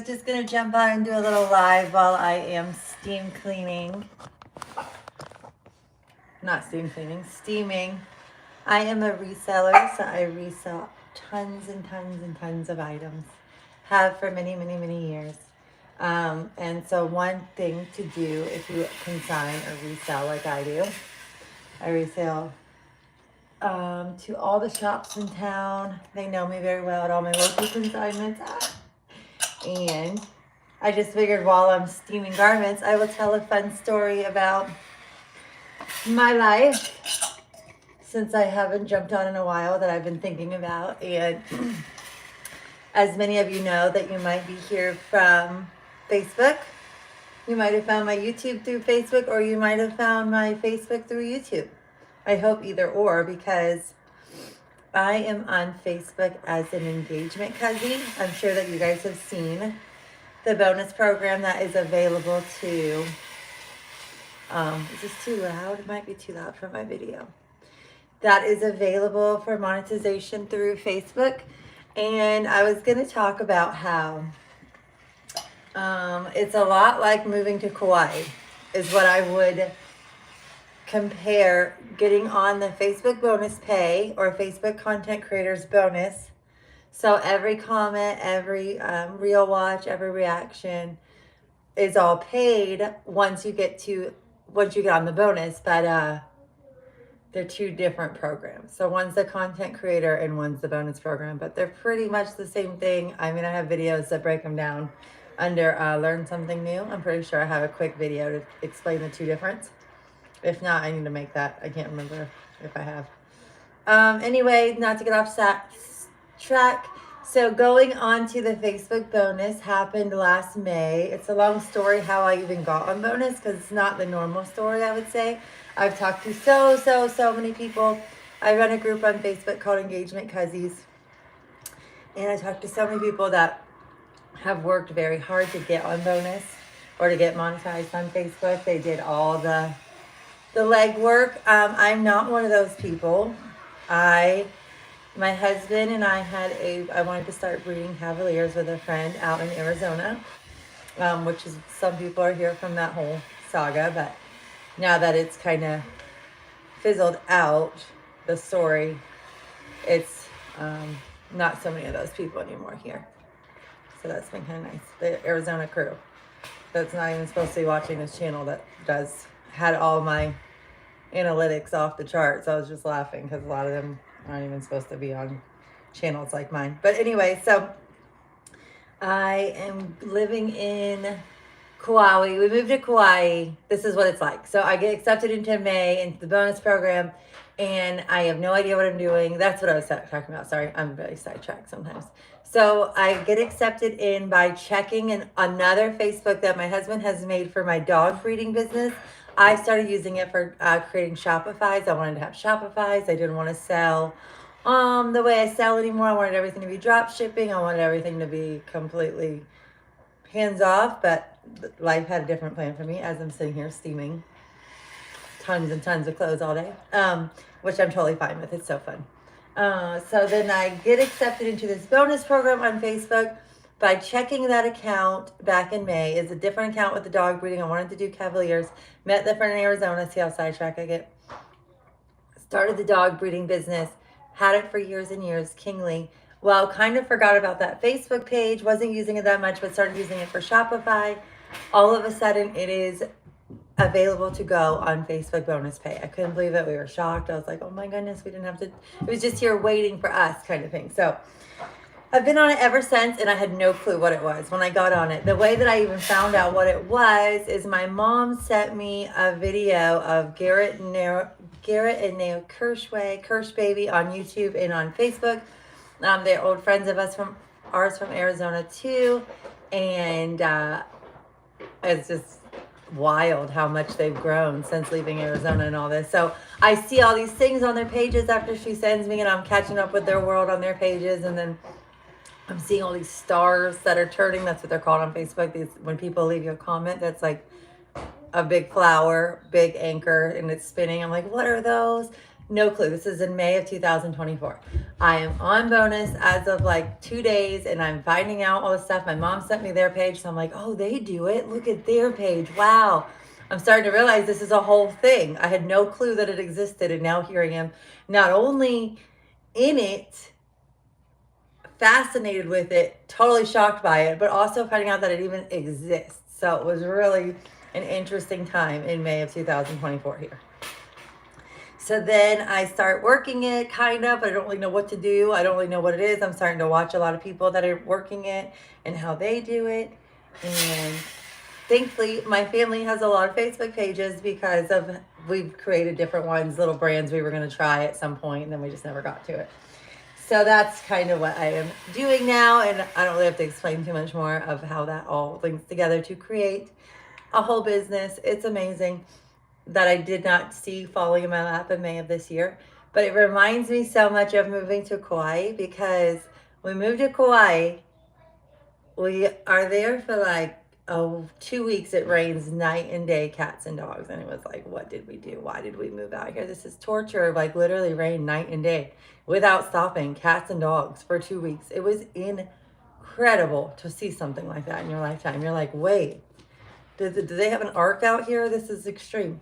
just gonna jump on and do a little live while I am steam cleaning. Not steam cleaning, steaming. I am a reseller, so I resell tons and tons and tons of items. Have for many, many, many years. And so one thing to do if you consign or resell like I do, I resell to all the shops in town. They know me very well at all my local consignments. And I just figured while I'm steaming garments, I will tell a fun story about my life since I haven't jumped on in a while that I've been thinking about. And as many of you know that you might be here from Facebook, you might have found my YouTube through Facebook, or you might have found my Facebook through YouTube. I hope either or, because I am on Facebook as an engagement cousin. I'm sure that you guys have seen the bonus program that is available to, is this too loud? It might be too loud for my video. That is available for monetization through Facebook. And I was going to talk about how it's a lot like moving to Kauai is what I would compare getting on the Facebook bonus pay or Facebook content creators bonus. So every comment, every reel watch, every reaction is all paid once you get on the bonus, but they're two different programs. So one's the content creator and one's the bonus program, but they're pretty much the same thing. I mean, I have videos that break them down under Learn Something New. I'm pretty sure I have a quick video to explain the two difference. If not, I need to make that. I can't remember if I have. Anyway, not to get off track. So going on to the Facebook bonus happened last May. It's a long story how I even got on bonus because it's not the normal story, I would say. I've talked to so many people. I run a group on Facebook called Engagement Cozies. And I talked to so many people that have worked very hard to get on bonus or to get monetized on Facebook. They did all the legwork. I'm not one of those people. My husband and I I wanted to start breeding Cavaliers with a friend out in Arizona, which is, some people are here from that whole saga, but now that it's kind of fizzled out, the story, it's not so many of those people anymore here. So that's been kind of nice. The Arizona crew that's not even supposed to be watching this channel that had all my analytics off the charts. I was just laughing because a lot of them aren't even supposed to be on channels like mine. But anyway, so I am living in Kauai. We moved to Kauai. This is what it's like. So I get accepted into May into the bonus program, and I have no idea what I'm doing. That's what I was talking about. Sorry, I'm very sidetracked sometimes. So I get accepted in by checking another Facebook that my husband has made for my dog breeding business. I started using it for creating Shopifys. I wanted to have Shopifys. I didn't want to sell the way I sell anymore. I wanted everything to be drop shipping. I wanted everything to be completely hands off, but life had a different plan for me as I'm sitting here steaming tons and tons of clothes all day, which I'm totally fine with. It's so fun. So then I get accepted into this bonus program on Facebook by checking that account back in May. It's a different account with the dog breeding. I wanted to do Cavaliers. Met the friend in Arizona. See how sidetracked I get. Started the dog breeding business. Had it for years and years. Kingly. Well, kind of forgot about that Facebook page. Wasn't using it that much, but started using it for Shopify. All of a sudden, it is available to go on Facebook bonus pay. I couldn't believe it. We were shocked. I was like, oh my goodness, we didn't have to. It was just here waiting for us kind of thing. So I've been on it ever since, and I had no clue what it was when I got on it. The way that I even found out what it was is my mom sent me a video of Garrett and Nail Kirsch Baby on YouTube and on Facebook. They're old friends of ours from Arizona too, and it's just wild how much they've grown since leaving Arizona and all this. So I see all these things on their pages after she sends me, and I'm catching up with their world on their pages, and then I'm seeing all these stars that are turning. That's what they're called on Facebook. These, when people leave you a comment that's like a big flower, big anchor, and it's spinning. I'm like, what are those? No clue. This is in May of 2024. I am on Bonus as of like 2 days, and I'm finding out all this stuff. My mom sent me their page, so I'm like, oh, they do it. Look at their page. Wow. I'm starting to realize this is a whole thing. I had no clue that it existed, and now here I am, not only in it, fascinated with it, totally shocked by it, but also finding out that it even exists. So it was really an interesting time in May of 2024 here. So then I start working it kind of, but I don't really know what to do. I don't really know what it is. I'm starting to watch a lot of people that are working it and how they do it. And thankfully, my family has a lot of Facebook pages because of we've created different ones, little brands we were going to try at some point, and then we just never got to it. So that's kind of what I am doing now, and I don't really have to explain too much more of how that all links together to create a whole business. It's amazing that I did not see falling in my lap in May of this year. But it reminds me so much of moving to Kauai, because we moved to Kauai, we are there for like 2 weeks. It rains night and day, cats and dogs. And it was like, what did we do? Why did we move out here? This is torture. Like literally rain night and day without stopping, cats and dogs for 2 weeks. It was incredible to see something like that in your lifetime. You're like, wait, do they have an ark out here? This is extreme.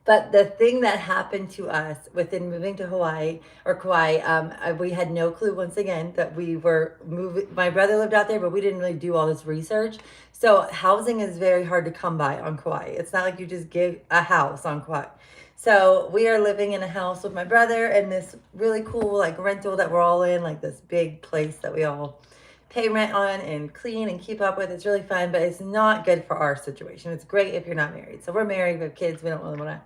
But the thing that happened to us within moving to Hawaii or Kauai, we had no clue once again that we were moving. My brother lived out there, but we didn't really do all this research. So housing is very hard to come by on Kauai. It's not like you just get a house on Kauai. So we are living in a house with my brother and this really cool like rental that we're all in, like this big place that we all pay rent on and clean and keep up with. It's really fun, but it's not good for our situation. It's great if you're not married. So we're married, we have kids. We don't really want to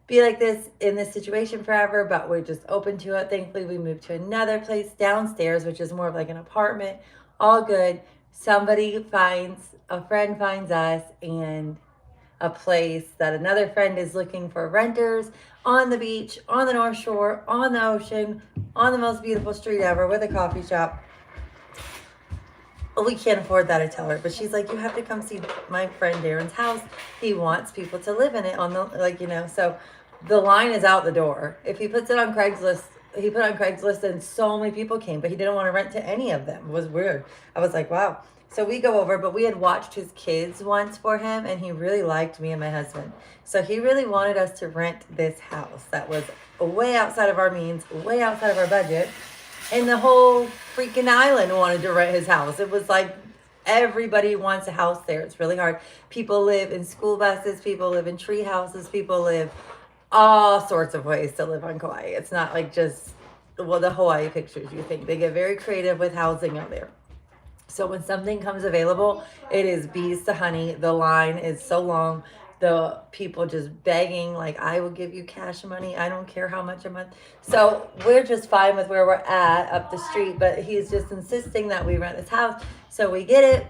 be like this in this situation forever, but we're just open to it. Thankfully, we moved to another place downstairs, which is more of like an apartment. All good. A friend finds us and a place that another friend is looking for renters on the beach, on the North Shore, on the ocean, on the most beautiful street ever with a coffee shop. Well, we can't afford that, I tell her, but she's like, you have to come see my friend Darren's house. He wants people to live in it on the, like, so the line is out the door. If he puts it on Craigslist, he put on Craigslist and so many people came, but he didn't want to rent to any of them. It was weird. I was like, wow. So we go over, but we had watched his kids once for him, and he really liked me and my husband. So he really wanted us to rent this house that was way outside of our means, way outside of our budget. And the whole freaking island wanted to rent his house. It was like everybody wants a house there. It's really hard. People live in school buses. People live in tree houses. People live all sorts of ways to live on Kauai. It's not like just, the Hawaii pictures you think. They get very creative with housing out there. So when something comes available, it is bees to honey. The line is so long. The people just begging, like, I will give you cash money. I don't care how much a month. So we're just fine with where we're at up the street, but he's just insisting that we rent this house. So we get it,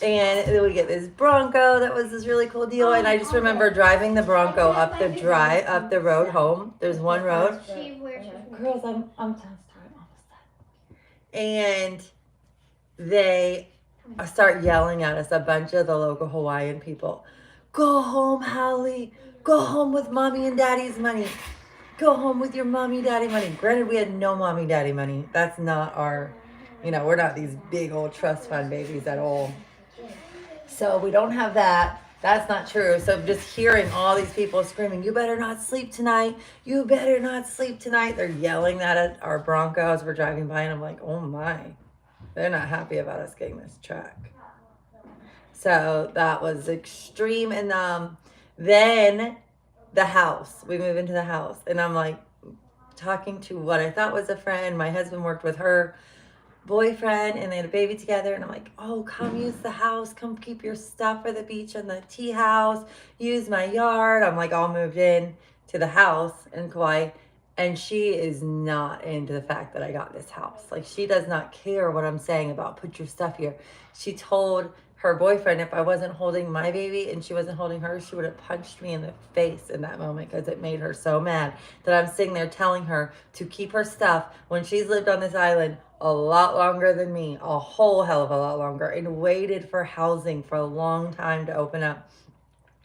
and then we get this Bronco. That was this really cool deal. And I just remember driving the Bronco up the road home. There's one road. Girls, I'm tired. And they start yelling at us, a bunch of the local Hawaiian people. Go home, Hallie. Go home with mommy and daddy's money. Go home with your mommy, daddy money. Granted, we had no mommy, daddy money. That's not our, we're not these big old trust fund babies at all. So we don't have that. That's not true. So just hearing all these people screaming, you better not sleep tonight. You better not sleep tonight. They're yelling that at our Bronco as we're driving by. And I'm like, oh my. They're not happy about us getting this truck. So that was extreme. And then the house, we move into the house, and I'm like talking to what I thought was a friend. My husband worked with her boyfriend, and they had a baby together. And I'm like, oh, come use the house. Come keep your stuff for the beach and the tea house. Use my yard. I'm like all moved in to the house in Kauai. And she is not into the fact that I got this house. Like, she does not care what I'm saying about put your stuff here. She told her boyfriend if I wasn't holding my baby and she wasn't holding hers, she would have punched me in the face in that moment, because it made her so mad that I'm sitting there telling her to keep her stuff when she's lived on this island a lot longer than me, a whole hell of a lot longer, and waited for housing for a long time to open up.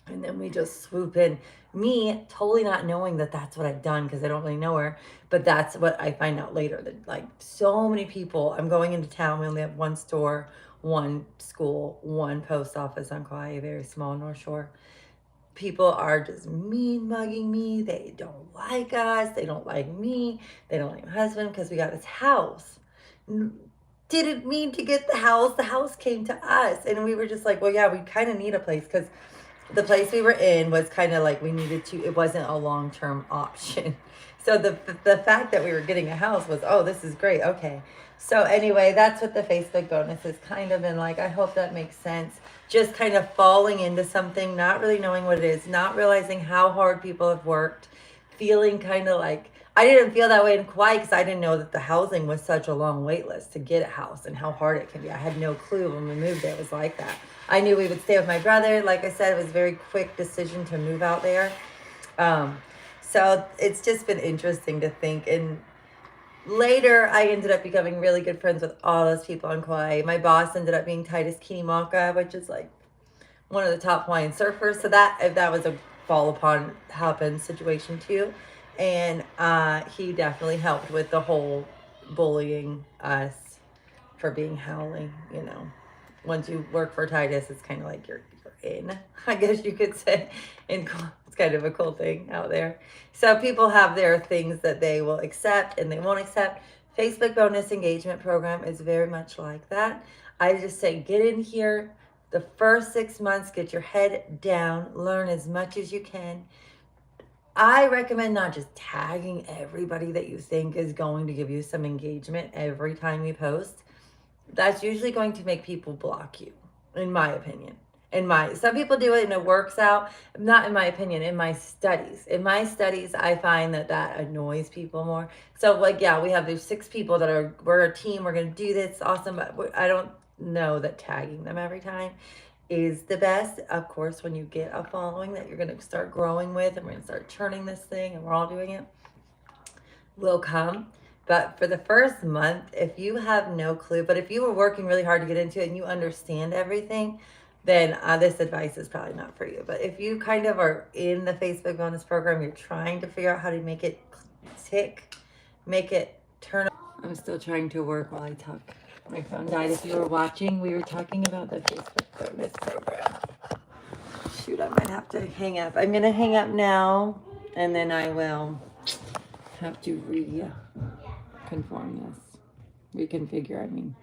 And then we just swoop in. Me totally not knowing that that's what I've done because I don't really know her. But that's what I find out later. That like so many people, I'm going into town. We only have one store, one school, one post office on Kauai, very small North Shore. People are just mean mugging me. They don't like us. They don't like me. They don't like my husband because we got this house. Didn't mean to get the house. The house came to us. And we were just like, well, yeah, we kind of need a place because the place we were in was kind of like we needed to, it wasn't a long-term option. So the fact that we were getting a house was, oh, this is great. Okay. So anyway, that's what the Facebook bonus has kind of been like. I hope that makes sense. Just kind of falling into something, not really knowing what it is, not realizing how hard people have worked, feeling kind of like, I didn't feel that way in Kauai because I didn't know that the housing was such a long wait list to get a house and how hard it can be. I had no clue when we moved there it was like that. I knew we would stay with my brother. Like I said, it was a very quick decision to move out there. So it's just been interesting to think. And later, I ended up becoming really good friends with all those people on Kauai. My boss ended up being Titus Kinimaka, which is like one of the top Hawaiian surfers. So that was a fall upon happen situation too. And he definitely helped with the whole bullying us for being howling, you know. Once you work for Titus, it's kind of like you're in, I guess you could say. And it's kind of a cool thing out there. So people have their things that they will accept and they won't accept. Facebook bonus engagement program is very much like that. I just say get in here the first 6 months, get your head down, learn as much as you can. I recommend not just tagging everybody that you think is going to give you some engagement every time you post. That's usually going to make people block you, in my opinion. Some people do it and it works out. Not in my opinion, in my studies. In my studies, I find that annoys people more. So like, yeah, we have these 6 people we're a team, we're going to do this, awesome. But I don't know that tagging them every time is the best. Of course, when you get a following that you're going to start growing with and we're going to start churning this thing and we're all doing it, will come. But for the first month, if you have no clue, but if you were working really hard to get into it and you understand everything, then this advice is probably not for you. But if you kind of are in the Facebook bonus program, you're trying to figure out how to make it tick, make it turn. I'm still trying to work while I talk. My phone died. If you were watching, we were talking about the Facebook bonus program. Shoot, I might have to hang up. I'm going to hang up now, and then I will have to reconfigure, I mean.